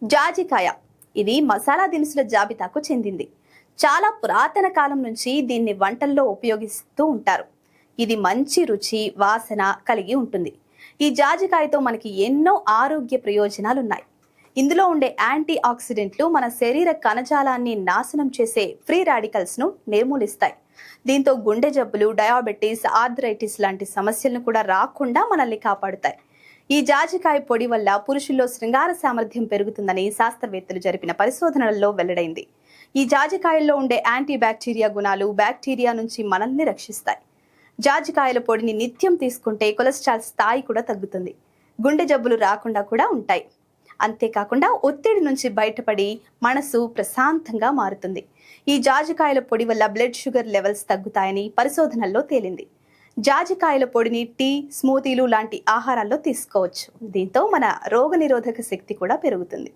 జాజికాయ ఇది మసాలా దినుసుల జాబితాకు చెందింది. చాలా పురాతన కాలం నుంచి దీన్ని వంటల్లో ఉపయోగిస్తూ ఉంటారు. ఇది మంచి రుచి, వాసన కలిగి ఉంటుంది. ఈ జాజికాయతో మనకి ఎన్నో ఆరోగ్య ప్రయోజనాలున్నాయి. ఇందులో ఉండే యాంటీ ఆక్సిడెంట్లు మన శరీర కణజాలాన్ని నాశనం చేసే ఫ్రీ రాడికల్స్ ను నిర్మూలిస్తాయి. దీంతో గుండె జబ్బులు, డయాబెటీస్, ఆర్థరైటిస్ లాంటి సమస్యలను కూడా రాకుండా మనల్ని కాపాడుతాయి. ఈ జాజికాయ పొడి వల్ల పురుషుల్లో శృంగార సామర్థ్యం పెరుగుతుందని శాస్త్రవేత్తలు జరిపిన పరిశోధనలలో వెల్లడైంది. ఈ జాజికాయల్లో ఉండే యాంటీ బ్యాక్టీరియా గుణాలు బ్యాక్టీరియా నుంచి మనల్ని రక్షిస్తాయి. జాజికాయల పొడిని నిత్యం తీసుకుంటే కొలెస్ట్రాల్ స్థాయి కూడా తగ్గుతుంది. గుండె జబ్బులు రాకుండా కూడా ఉంటాయి. అంతేకాకుండా ఒత్తిడి నుంచి బయటపడి మనసు ప్రశాంతంగా మారుతుంది. ఈ జాజికాయల పొడి వల్ల బ్లడ్ షుగర్ లెవెల్స్ తగ్గుతాయని పరిశోధనల్లో తేలింది. జాజికాయల పొడిని టీ, స్మూతీలు లాంటి ఆహారాల్లో తీసుకోవచ్చు. దీంతో మన రోగనిరోధక శక్తి కూడా పెరుగుతుంది.